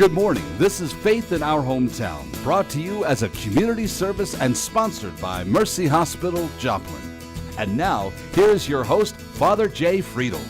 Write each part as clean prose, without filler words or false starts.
Good morning. This is Faith in Our Hometown, brought to you as a community service and sponsored by Mercy Hospital, Joplin. And now, here's your host, Father Jay Friedel.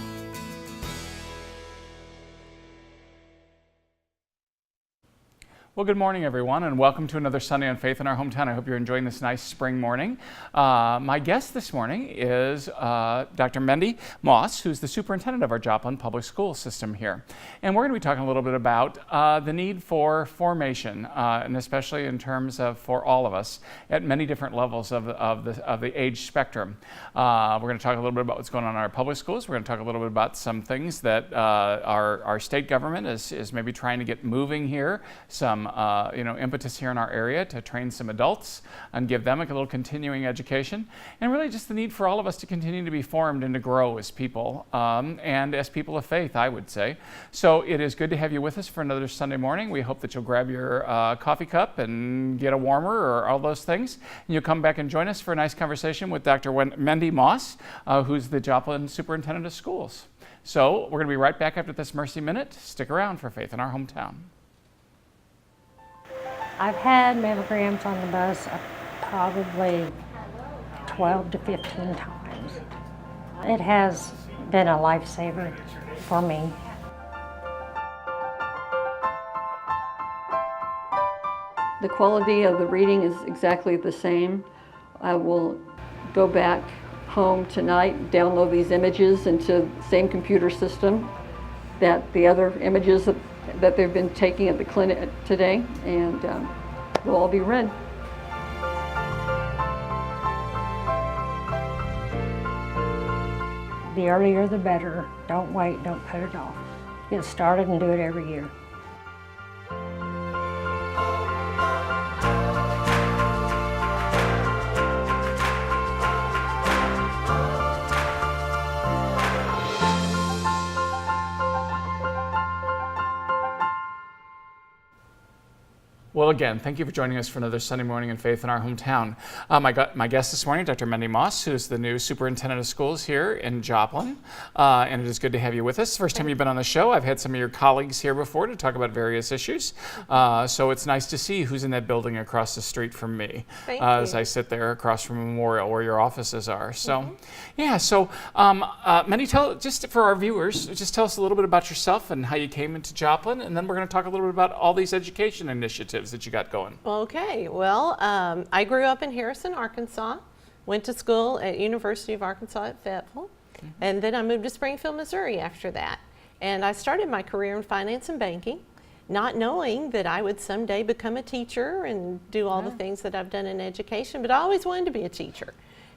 Well, good morning, everyone, and welcome to another Sunday on Faith in Our Hometown. I hope you're enjoying this nice spring morning. My guest this morning is Dr. Mandy Moss, who's the superintendent of our Joplin public school system here. And we're going to be talking a little bit about the need for formation, and especially in terms of for all of us at many different levels of the age spectrum. We're going to talk a little bit about what's going on in our public schools. We're going to talk a little bit about some things that our state government is maybe trying to get moving here, some impetus here in our area to train some adults and give them a little continuing education, and really just the need for all of us to continue to be formed and to grow as people and as people of faith, I would say. So it is good to have you with us for another Sunday morning. We hope that you'll grab your coffee cup and get a warmer or all those things, and you'll come back and join us for a nice conversation with Dr. Mandy Moss, who's the Joplin Superintendent of Schools. So we're going to be right back after this Mercy Minute. Stick around for Faith in Our Hometown. I've had mammograms on the bus probably 12 to 15 times. It has been a lifesaver for me. The quality of the reading is exactly the same. I will go back home tonight, download these images into the same computer system that the other images that they've been taking at the clinic today, and they'll all be read. The earlier the better. Don't wait, don't put it off. Get started and do it every year. Well, again, thank you for joining us for another Sunday morning in Faith in Our Hometown. My guest this morning, Dr. Mandy Moss, who's the new superintendent of schools here in Joplin, and it is good to have you with us. First time you've been on the show. I've had some of your colleagues here before to talk about various issues, so it's nice to see who's in that building across the street from me as I sit there across from Memorial where your offices are. So, Mandy, just for our viewers, just tell us a little bit about yourself and how you came into Joplin, and then we're going to talk a little bit about all these education initiatives that you got going. Okay, well, I grew up in Harrison, Arkansas, went to school at University of Arkansas at Fayetteville, and then I moved to Springfield, Missouri after that. And I started my career in finance and banking, not knowing that I would someday become a teacher and do all the things that I've done in education, but I always wanted to be a teacher.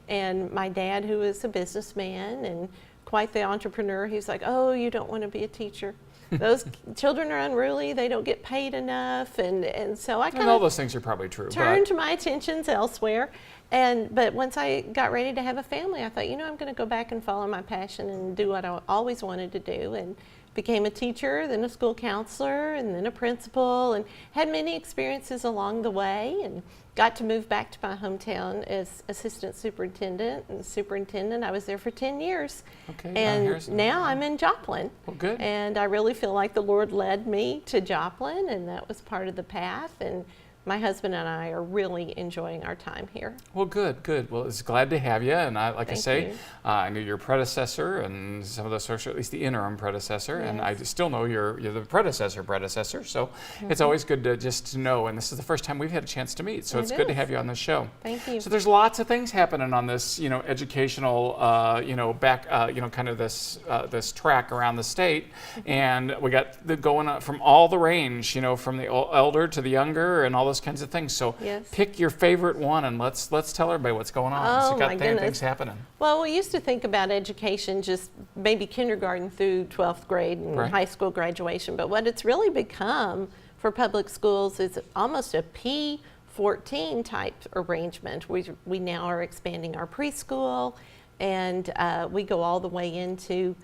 And my dad, who is a businessman and quite the entrepreneur, he's like, "Oh, you don't want to be a teacher. Those children are unruly, they don't get paid enough," and so I kind all of those things are probably true. turned my attentions elsewhere. But once I got ready to have a family, I thought, I'm going to go back and follow my passion and do what I always wanted to do, and became a teacher, then a school counselor, and then a principal, and had many experiences along the way, and got to move back to my hometown as assistant superintendent and superintendent. I was there for 10 years. Okay, and now I'm in Joplin. Well, good. And I really feel like the Lord led me to Joplin, and that was part of the path. And my husband and I are really enjoying our time here. Well, good. Well, it's glad to have you. And I Thank you. I knew your predecessor and some of those, or at least the interim predecessor, and I still know you're the predecessor. So it's always good to just know. And this is the first time we've had a chance to meet, so it's good to have you on the show. Thank you. So there's lots of things happening on this, educational, kind of this track around the state, and we got going on from all the range, from the elder to the younger, and all those kinds of things. So pick your favorite one, and let's tell everybody what's going on. Oh, so got my goodness. Things happening. Well, we used to think about education just maybe kindergarten through 12th grade and high school graduation, but what it's really become for public schools is almost a P14 type arrangement. We now are expanding our preschool, and we go all the way into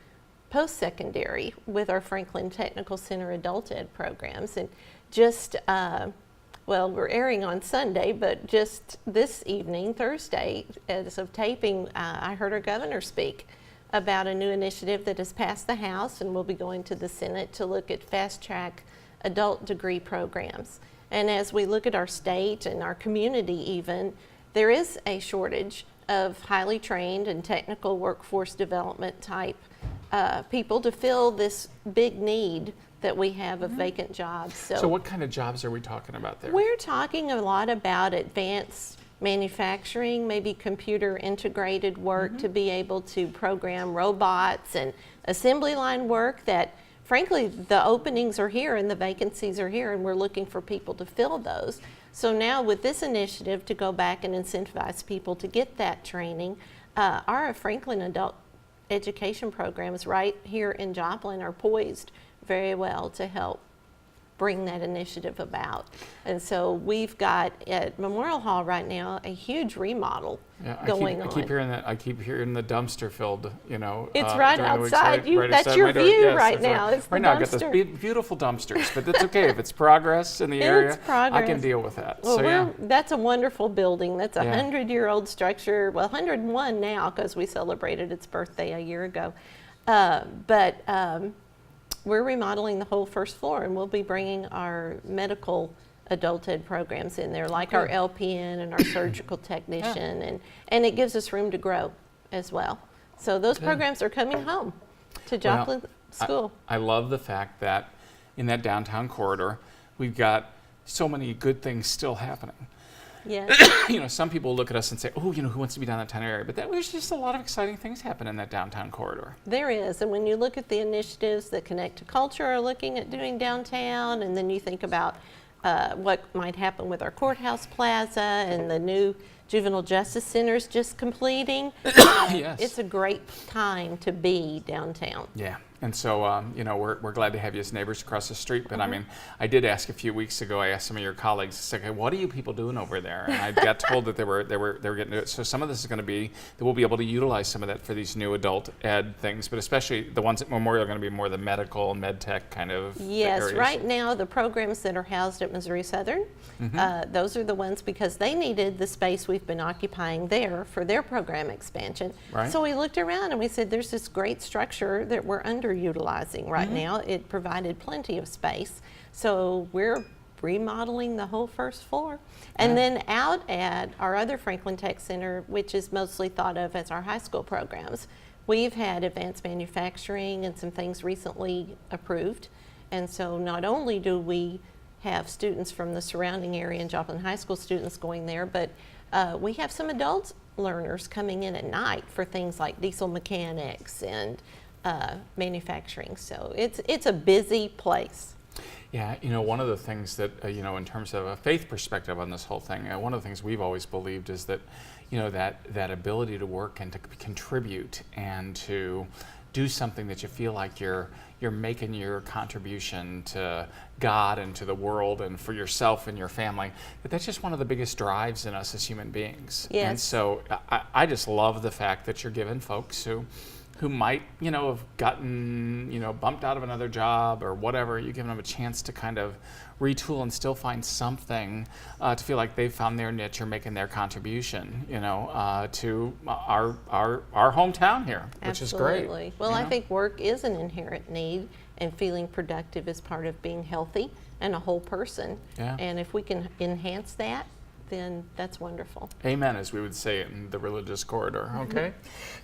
post-secondary with our Franklin Technical Center adult ed programs. And just well, we're airing on Sunday, but just this evening, Thursday, as of taping, I heard our governor speak about a new initiative that has passed the House and will be going to the Senate to look at fast track adult degree programs. And as we look at our state and our community even, there is a shortage of highly trained and technical workforce development type people to fill this big need that we have of vacant jobs. So what kind of jobs are we talking about there? We're talking a lot about advanced manufacturing, maybe computer integrated work to be able to program robots and assembly line work that, frankly, the openings are here and the vacancies are here, and we're looking for people to fill those. So now with this initiative to go back and incentivize people to get that training, our Franklin adult education programs right here in Joplin are poised very well to help bring that initiative about. And so we've got at Memorial Hall right now a huge remodel going on. I keep hearing that. I keep hearing the dumpster filled, It's right during the weeks, outside. right That's outside your my door. view Yes, right that's now. It's the right now I got dumpster. those beautiful dumpsters, but that's okay. If it's progress in the area, It's progress. I can deal with that. Well, So that's a wonderful building. That's a Yeah. 100-year-old structure. Well, 101 now because we celebrated its birthday a year ago. We're remodeling the whole first floor, and we'll be bringing our medical adult ed programs in there, like our LPN and our surgical technician, and it gives us room to grow as well. So those programs are coming home to Joplin School. I love the fact that in that downtown corridor, we've got so many good things still happening. Yes. Some people look at us and say, oh, who wants to be down that town area? But there's just a lot of exciting things happen in that downtown corridor. There is, and when you look at the initiatives that Connect to Culture are looking at doing downtown, and then you think about what might happen with our courthouse plaza and the new juvenile justice centers just completing, Yes. it's a great time to be downtown. Yeah, and so we're glad to have you as neighbors across the street. But I mean, I did ask a few weeks ago. I asked some of your colleagues, I said, "Okay, what are you people doing over there?" And I got told that they were getting to it. So some of this is going to be that we'll be able to utilize some of that for these new adult ed things, but especially the ones at Memorial are going to be more the medical and med tech kind of Yes, areas. right now the programs that are housed at Missouri Southern, those are the ones because they needed the space we've been occupying there for their program expansion. Right. So we looked around and we said there's this great structure that we're underutilizing right now. It provided plenty of space. So we're remodeling the whole first floor. And then out at our other Franklin Tech Center, which is mostly thought of as our high school programs, we've had advanced manufacturing and some things recently approved. And so not only do we have students from the surrounding area and Joplin High School students going there, but we have some adult learners coming in at night for things like diesel mechanics and manufacturing. So it's a busy place. Yeah, one of the things that, in terms of a faith perspective on this whole thing, one of the things we've always believed is that, that ability to work and to contribute and to do something that you feel like you're making your contribution to God and to the world and for yourself and your family, that's just one of the biggest drives in us as human beings. Yes. And so I just love the fact that you're giving folks who might, have gotten, bumped out of another job or whatever, you're giving them a chance to kind of retool and still find something to feel like they've found their niche or making their contribution, to our hometown here, which is great. Absolutely. Well, I think work is an inherent need, and feeling productive is part of being healthy and a whole person. Yeah. And if we can enhance that, then that's wonderful. Amen, as we would say in the religious corridor. Okay,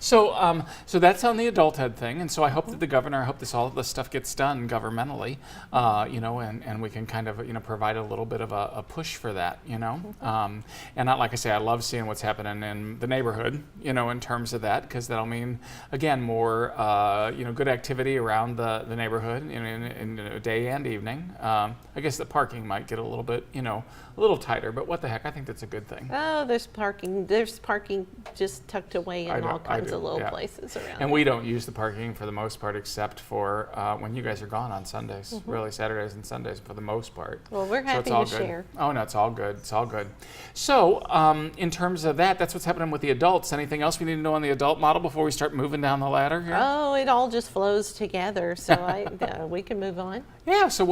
so that's on the adult ed thing, and so I hope that the governor, I hope all this stuff gets done governmentally, and we can kind of provide a little bit of a push for that, and not, like I say, I love seeing what's happening in the neighborhood, in terms of that, because that'll mean again more good activity around the neighborhood in day and evening. I guess the parking might get a little bit a little tighter, but what the heck, I think that's a good thing. Oh, there's parking just tucked away in all kinds of little places around. And we don't use the parking for the most part, except for when you guys are gone on Sundays, really Saturdays and Sundays for the most part. Well, we're happy so to good. share. Oh no, it's all good. It's all good. So in terms of that's what's happening with the adults. Anything else we need to know on the adult model before we start moving down the ladder here? Oh, it all just flows together. So we can move on. Yeah. So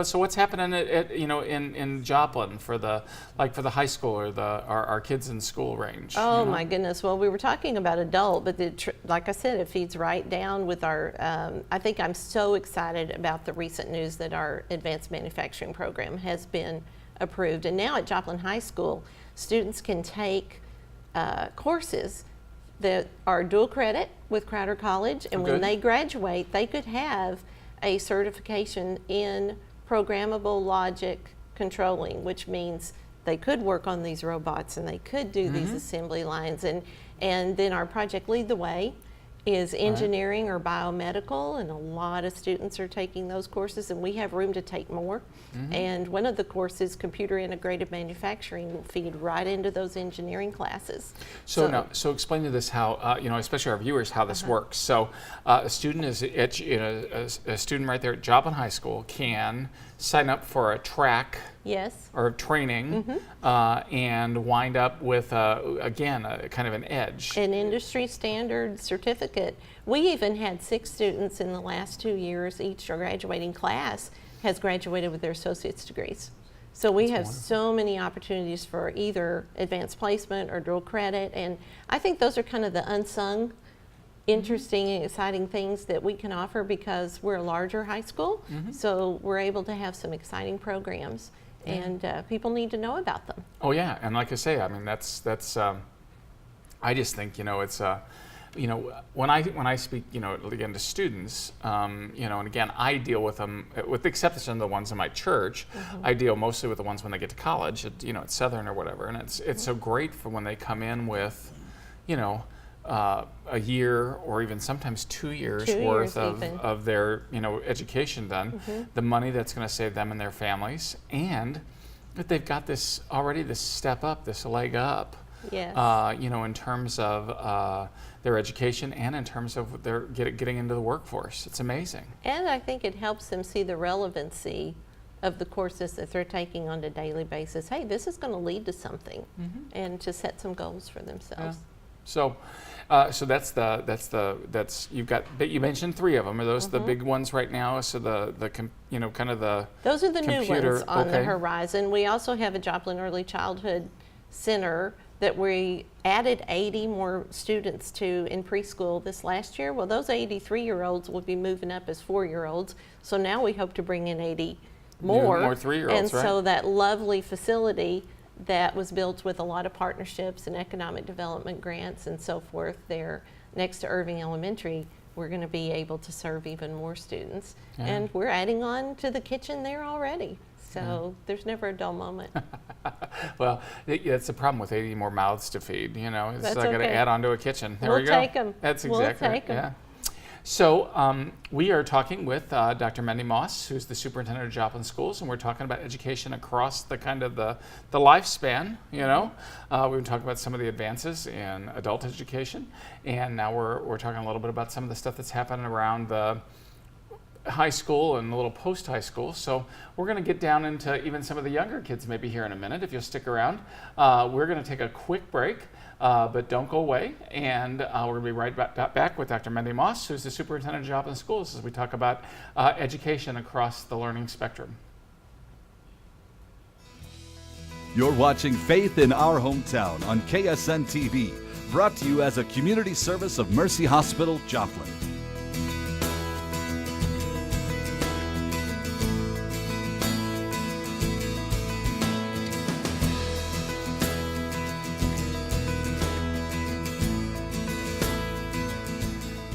so what's happening at in Joplin for the high high school or our kids in school range? Oh my goodness. Well, we were talking about adult, but like I said, it feeds right down with our, I think I'm so excited about the recent news that our advanced manufacturing program has been approved. And now at Joplin High School, students can take courses that are dual credit with Crowder College, and when they graduate, they could have a certification in programmable logic controlling, which means they could work on these robots and they could do these assembly lines. And then our project Lead the Way is engineering or biomedical, and a lot of students are taking those courses, and we have room to take more. And one of the courses, computer integrated manufacturing, will feed right into those engineering classes. So explain to this how, you know, especially our viewers, how this works. So a student is a student right there at Joplin High School can sign up for a track or training and wind up with, again, a kind of an edge. An industry standard certificate. We even had 6 students in the last 2 years. Each graduating class has graduated with their associate's degrees. So we have so many opportunities for either advanced placement or dual credit, and I think those are kind of the unsung interesting and exciting things that we can offer because we're a larger high school, so we're able to have some exciting programs, and people need to know about them. Oh yeah, and like I say, I mean that's I just think, you know, it's you know, when I speak, you know, again to students, you know, and again I deal with them, with the exception of the ones in my church, I deal mostly with the ones when they get to college, at, you know, at Southern or whatever, and it's so great for when they come in with, you know, a year or even sometimes 2 years worth of their, you know, education done, the money that's going to save them and their families, and that they've got this already, this step up, this leg up, you know, in terms of their education and in terms of their getting into the workforce. It's amazing. And I think it helps them see the relevancy of the courses that they're taking on a daily basis. Hey, this is going to lead to something, and to set some goals for themselves. So, so that's you've got. But you mentioned 3 of them. Are those the big ones right now? So you know, kind of the those are the computer, new ones on the horizon. We also have a Joplin Early Childhood Center that we added 80 more students to in preschool this last year. Well, those 83-year-olds will be moving up as 4-year-olds. So now we hope to bring in 80 more 3-year-olds, and so that lovely facility that was built with a lot of partnerships and economic development grants and so forth there next to Irving Elementary, we're going to be able to serve even more students. And we're adding on to the kitchen there already. So there's never a dull moment. Well, that's the problem with 80 more mouths to feed, you know. It's I got to okay. add on to a kitchen. There We'll we go. take 'em. That's exactly We'll take 'em. Yeah. So we are talking with Dr. Mandy Moss, who's the superintendent of Joplin Schools, and we're talking about education across the kind of the lifespan, you know. We've been talking about some of the advances in adult education, and now we're talking a little bit about some of the stuff that's happening around the high school and a little post-high school. So we're going to get down into even some of the younger kids maybe here in a minute, if you'll stick around. We're going to take a quick break, but don't go away. And we're going to be right back with Dr. Mandy Moss, who's the superintendent of Joplin Schools, as we talk about education across the learning spectrum. You're watching Faith in Our Hometown on KSN TV, brought to you as a community service of Mercy Hospital, Joplin.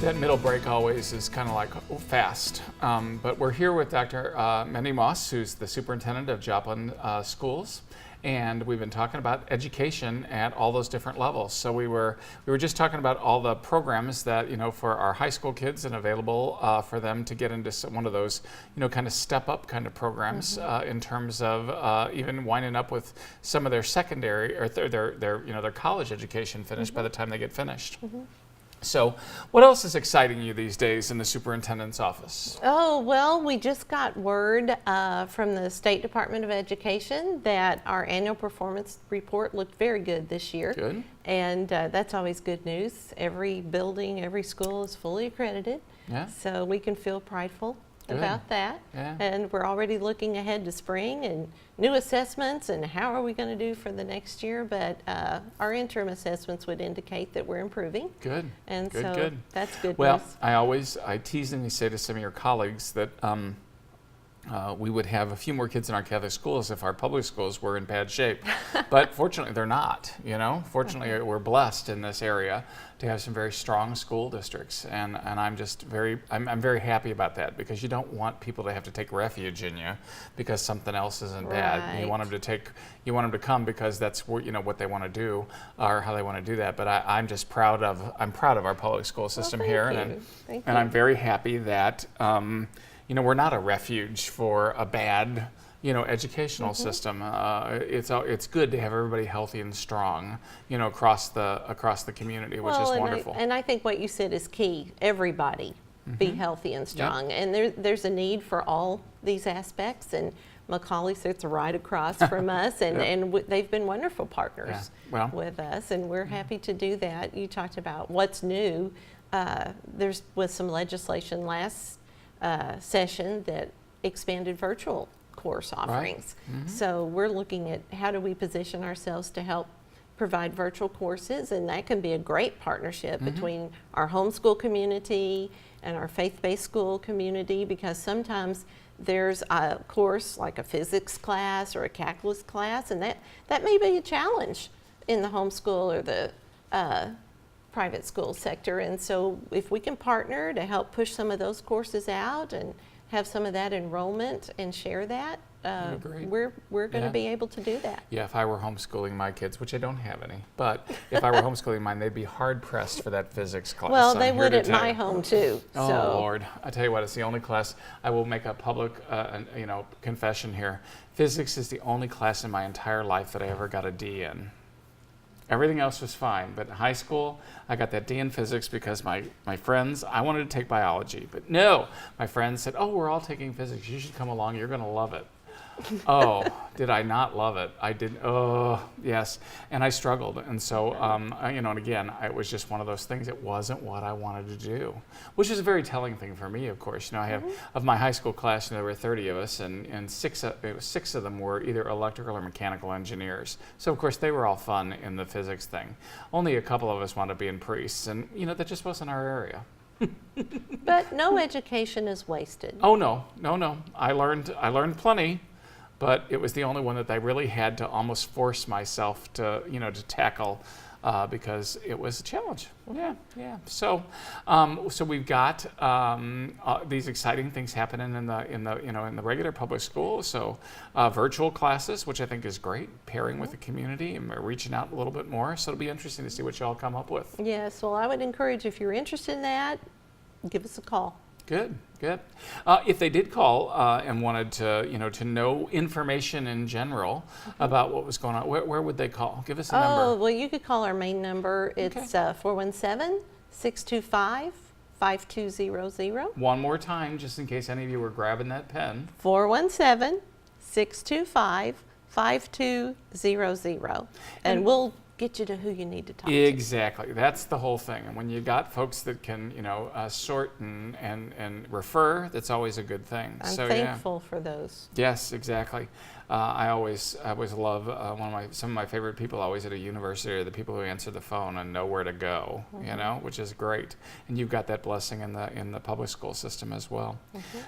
That middle break always is kind of like fast, but we're here with Dr. Mandy Moss, who's the superintendent of Joplin Schools, and we've been talking about education at all those different levels. So we were just talking about all the programs that, you know, for our high school kids and available for them to get into one of those, you know, kind of step up kind of programs in terms of even winding up with some of their secondary or their you know, their college education finished by the time they get finished. So what else is exciting you these days in the superintendent's office? Oh, well, we just got word from the State Department of Education that our annual performance report looked very good this year. Good. And that's always good news. Every building, every school is fully accredited. Yeah. So we can feel prideful about that. Yeah. And we're already looking ahead to spring and new assessments and how are we going to do for the next year. But our interim assessments would indicate that we're improving. Good. And good, so good. that's good Well, news. I teasingly say to some of your colleagues that we would have a few more kids in our Catholic schools if our public schools were in bad shape. But fortunately, they're not, Fortunately, we're blessed in this area to have some very strong school districts. And I'm just I'm very happy about that, because you don't want people to have to take refuge in you because something else isn't bad. You want them to come because that's what they want to do or how they want to do that. But I'm just proud of our public school system here. Thank And you. I'm very happy that we're not a refuge for a bad, educational system. It's good to have everybody healthy and strong, across the community, which is wonderful. And I think what you said is key. Everybody be healthy and strong. And there's a need for all these aspects. And Macaulay sits right across from us, and they've been wonderful partners with us, and we're happy to do that. You talked about what's new. There was some legislation last session that expanded virtual course offerings. So we're looking at how do we position ourselves to help provide virtual courses, and that can be a great partnership between our homeschool community and our faith-based school community, because sometimes there's a course like a physics class or a calculus class, and that may be a challenge in the homeschool or the private school sector. And so if we can partner to help push some of those courses out and have some of that enrollment and share that, we're going to be able to do that. Yeah, if I were homeschooling my kids, which I don't have any, but if I were homeschooling mine, they'd be hard pressed for that physics class. Well, they would at my home too. Oh, so. Lord. I tell you what, it's the only class. I will make a public confession here. Physics is the only class in my entire life that I ever got a D in. Everything else was fine, but in high school, I got that D in physics because my friends, I wanted to take biology, but no, my friends said, oh, we're all taking physics. You should come along. You're going to love it. Oh, did I not love it? I did. Oh, yes. And I struggled. And so, and again, it was just one of those things. It wasn't what I wanted to do, which is a very telling thing for me, of course. I have, of my high school class, there were 30 of us, and six of them were either electrical or mechanical engineers. So, of course, they were all fun in the physics thing. Only a couple of us wanted to be priests, and, that just wasn't our area. But no education is wasted. Oh, no. I learned plenty. But it was the only one that I really had to almost force myself to, to tackle because it was a challenge. Yeah. So we've got these exciting things happening in the regular public school. So virtual classes, which I think is great, pairing with the community and reaching out a little bit more. So it'll be interesting to see what you all come up with. Yes. Well, I would encourage, if you're interested in that, give us a call. Good. If they did call and wanted to know information in general about what was going on, where would they call? Give us a number. Oh, well, you could call our main number. It's 417-625-5200. One more time, just in case any of you were grabbing that pen. 417-625-5200. And we'll get you to who you need to talk to. Exactly. That's the whole thing. And when you got folks that can, sort and refer, that's always a good thing. I'm thankful for those. Yes, exactly. I always love some of my favorite people always at a university are the people who answer the phone and know where to go, which is great. And you've got that blessing in the public school system as well.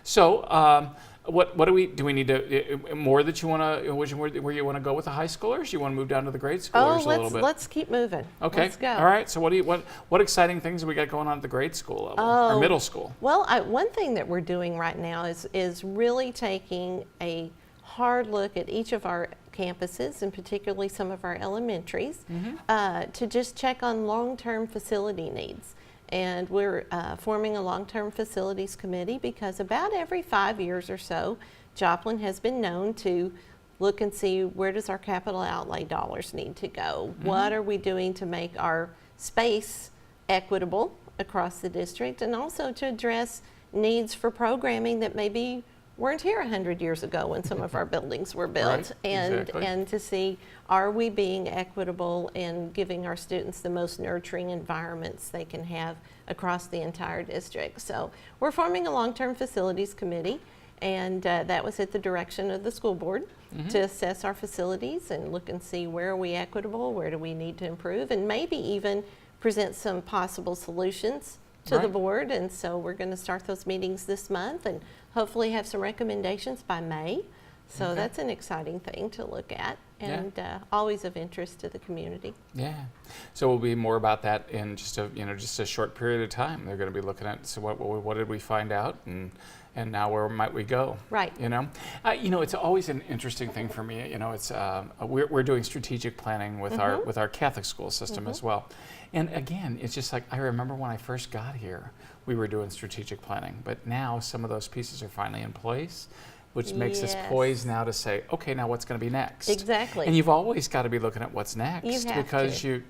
So what do we need to more that you want to where you want to go with the high schoolers? You want to move down to the grade schoolers a little bit? Let's keep moving. Okay. Let's go. All right. So what exciting things have we got going on at the grade school level or middle school? Well, one thing that we're doing right now is really taking a hard look at each of our campuses, and particularly some of our elementaries, to just check on long-term facility needs. And we're forming a long-term facilities committee because about every 5 years or so, Joplin has been known to look and see where does our capital outlay dollars need to go? What are we doing to make our space equitable across the district, and also to address needs for programming that maybe weren't here 100 years ago when some of our buildings were built. Right, exactly. And to see, are we being equitable in giving our students the most nurturing environments they can have across the entire district? So we're forming a long-term facilities committee, and that was at the direction of the school board to assess our facilities and look and see where are we equitable, where do we need to improve, and maybe even present some possible solutions to the board. And so we're going to start those meetings this month and hopefully have some recommendations by May. So that's an exciting thing to look at, and always of interest to the community. Yeah. So we'll be more about that in just a short period of time. They're going to be looking at, so what did we find out, and now where might we go? Right. It's always an interesting thing for me. It's we're doing strategic planning with our Catholic school system as well. And again, it's just like, I remember when I first got here, we were doing strategic planning, but now some of those pieces are finally in place, which makes us poised now to say, okay, now what's going to be next? Exactly. And you've always got to be looking at what's next, You have because to.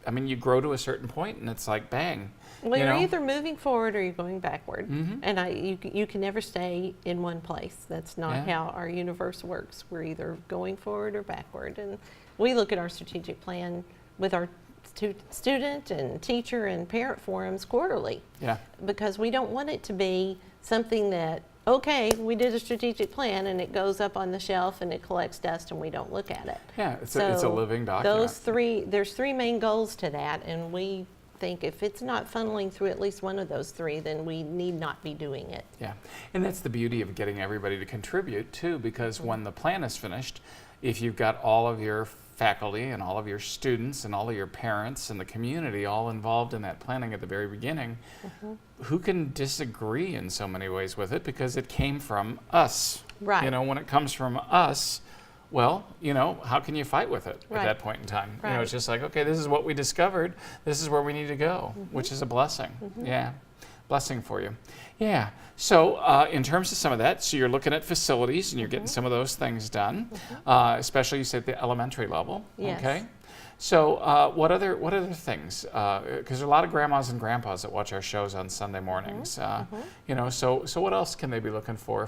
you grow to a certain point and it's like, bang. Well, you're either moving forward or you're going backward. And you can never stay in one place. That's not how our universe works. We're either going forward or backward. And we look at our strategic plan with our student and teacher and parent forums quarterly. Yeah. Because we don't want it to be something that, okay, we did a strategic plan and it goes up on the shelf and it collects dust and we don't look at it. Yeah, it's a living document. There's three main goals to that, and we think if it's not funneling through at least one of those three, then we need not be doing it. Yeah, and that's the beauty of getting everybody to contribute too, because when the plan is finished, if you've got all of your faculty and all of your students and all of your parents and the community all involved in that planning at the very beginning, who can disagree in so many ways with it, because it came from us. Right. When it comes from us, well, how can you fight with it Right. at that point in time? Right. It's just like, okay, this is what we discovered. This is where we need to go, which is a blessing. Yeah, blessing for you. Yeah. So in terms of some of that, so you're looking at facilities and you're getting some of those things done, especially you said the elementary level. Yes. Okay. So what other things? Because there are a lot of grandmas and grandpas that watch our shows on Sunday mornings. So what else can they be looking for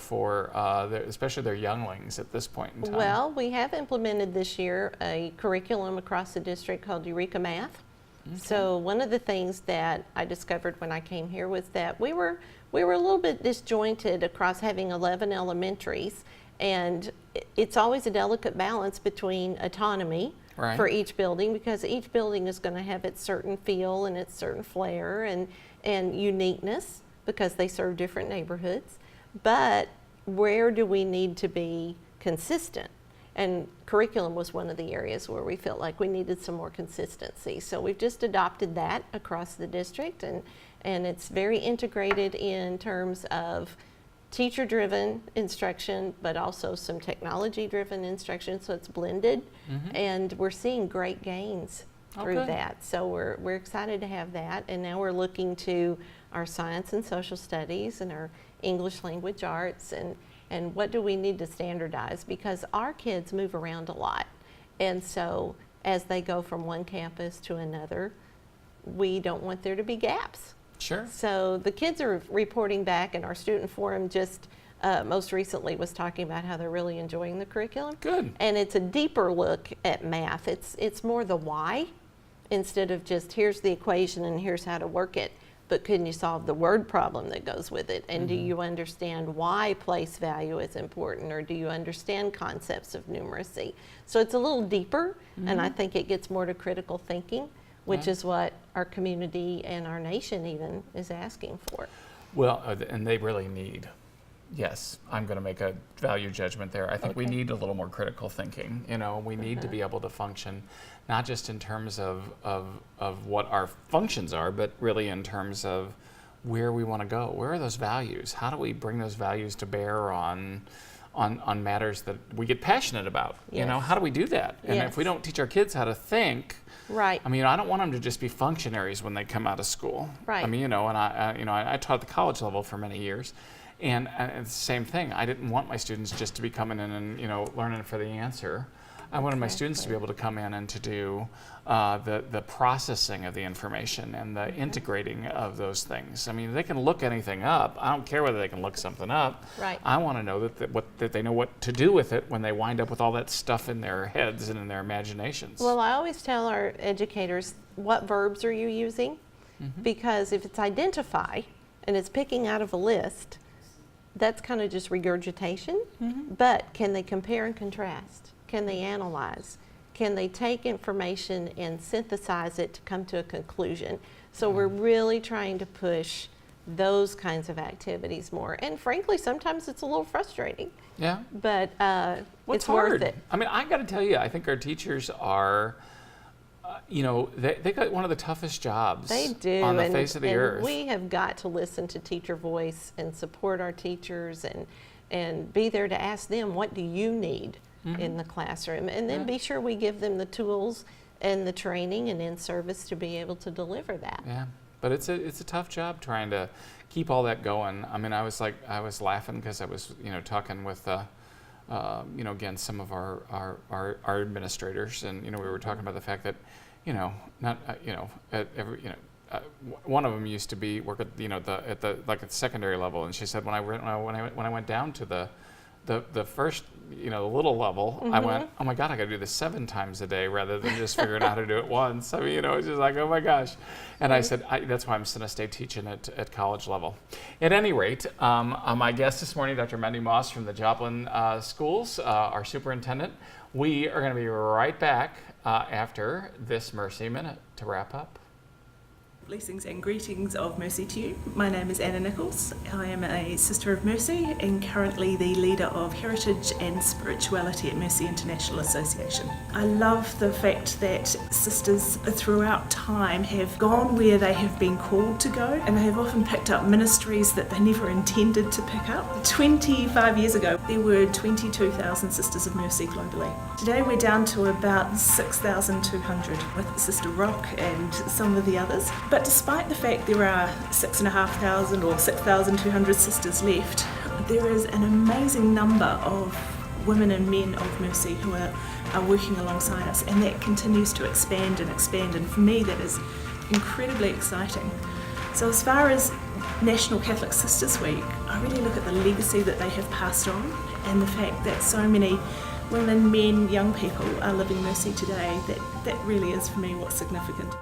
especially their younglings at this point in time? Well, we have implemented this year a curriculum across the district called Eureka Math. Okay. So one of the things that I discovered when I came here was that we were a little bit disjointed across having 11 elementaries, and it's always a delicate balance between autonomy for each building, because each building is going to have its certain feel and its certain flair and uniqueness, because they serve different neighborhoods. But where do we need to be consistent? And curriculum was one of the areas where we felt like we needed some more consistency. So we've just adopted that across the district, and it's very integrated in terms of teacher-driven instruction, but also some technology-driven instruction, so it's blended. And we're seeing great gains through that. So we're excited to have that, and now we're looking to our science and social studies and our English language arts, and what do we need to standardize, because our kids move around a lot. And so as they go from one campus to another, we don't want there to be gaps. Sure. So the kids are reporting back, and our student forum just most recently was talking about how they're really enjoying the curriculum. Good. And it's a deeper look at math. It's more the why, instead of just here's the equation and here's how to work it. But can you solve the word problem that goes with it? And do you understand why place value is important, or do you understand concepts of numeracy? So it's a little deeper, and I think it gets more to critical thinking, which is what our community and our nation even is asking for. Well, and they really need. Yes, I'm going to make a value judgment there. I think we need a little more critical thinking. We need to be able to function, not just in terms of what our functions are, but really in terms of where we want to go. Where are those values? How do we bring those values to bear on matters that we get passionate about? Yes. How do we do that? And if we don't teach our kids how to think, right. I don't want them to just be functionaries when they come out of school. Right. And I taught at the college level for many years. And it's the same thing. I didn't want my students just to be coming in and learning for the answer. I wanted my students to be able to come in and to do the processing of the information and the integrating of those things. I mean, they can look anything up. I don't care whether they can look something up. Right. I want to know that they know what to do with it when they wind up with all that stuff in their heads and in their imaginations. Well, I always tell our educators, what verbs are you using? Because if it's identify and it's picking out of a list, that's kind of just regurgitation. But can they compare and contrast? Can they analyze? Can they take information and synthesize it to come to a conclusion? So we're really trying to push those kinds of activities more. And frankly, sometimes it's a little frustrating. Yeah. But it's hard? worth it. I mean, I got to tell you, I think our teachers are, they got one of the toughest jobs They do. on the face of the earth. We have got to listen to teacher voice and support our teachers and be there to ask them, what do you need in the classroom? And then be sure we give them the tools and the training and in service to be able to deliver that. Yeah, but it's a tough job trying to keep all that going. I mean, I was laughing because I was, talking with, again, some of our administrators, and, we were talking about the fact that, one of them used to work at, at the secondary level, and she said when I went down to the first, the little level, I went, oh my God, I got to do this 7 times a day rather than just figuring out how to do it once. I mean, it's just like, oh my gosh. And I said, that's why I'm going to stay teaching at college level. At any rate, my guest this morning, Dr. Mandy Moss from the Joplin schools, our superintendent. We are going to be right back after this Mercy Minute to wrap up. Blessings and greetings of mercy to you. My name is Anna Nichols. I am a Sister of Mercy and currently the leader of Heritage and Spirituality at Mercy International Association. I love the fact that sisters throughout time have gone where they have been called to go, and they have often picked up ministries that they never intended to pick up. 25 years ago, there were 22,000 Sisters of Mercy globally. Today we're down to about 6,200 with Sister Rock and some of the others. But despite the fact there are 6,500 or 6,200 sisters left, there is an amazing number of women and men of mercy who are working alongside us, and that continues to expand and expand, and for me that is incredibly exciting. So as far as National Catholic Sisters Week, I really look at the legacy that they have passed on and the fact that so many women, men, young people are living mercy today. That really is for me what's significant.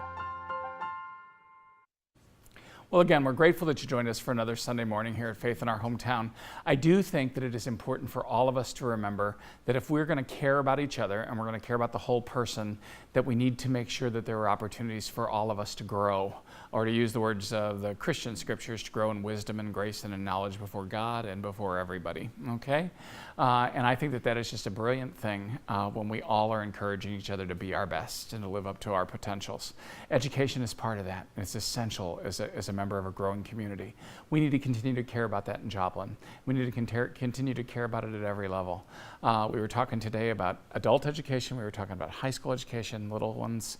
Well, again, we're grateful that you joined us for another Sunday morning here at Faith in Our Hometown. I do think that it is important for all of us to remember that if we're going to care about each other and we're going to care about the whole person, that we need to make sure that there are opportunities for all of us to grow, or to use the words of the Christian scriptures, to grow in wisdom and grace and in knowledge before God and before everybody, okay? And I think that is just a brilliant thing when we all are encouraging each other to be our best and to live up to our potentials. Education is part of that, and it's essential as a member of a growing community. We need to continue to care about that in Joplin. We need to continue to care about it at every level. We were talking today about adult education, we were talking about high school education, little ones,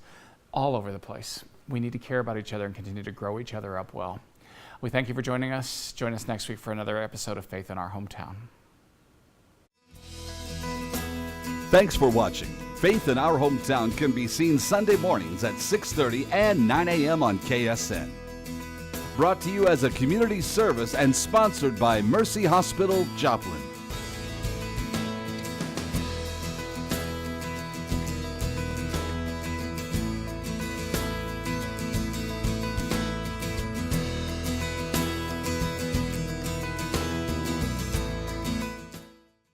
all over the place. We need to care about each other and continue to grow each other up well. We thank you for joining us. Join us next week for another episode of Faith in Our Hometown. Thanks for watching. Faith in Our Hometown can be seen Sunday mornings at 6:30 and 9 a.m. on KSN. Brought to you as a community service and sponsored by Mercy Hospital, Joplin.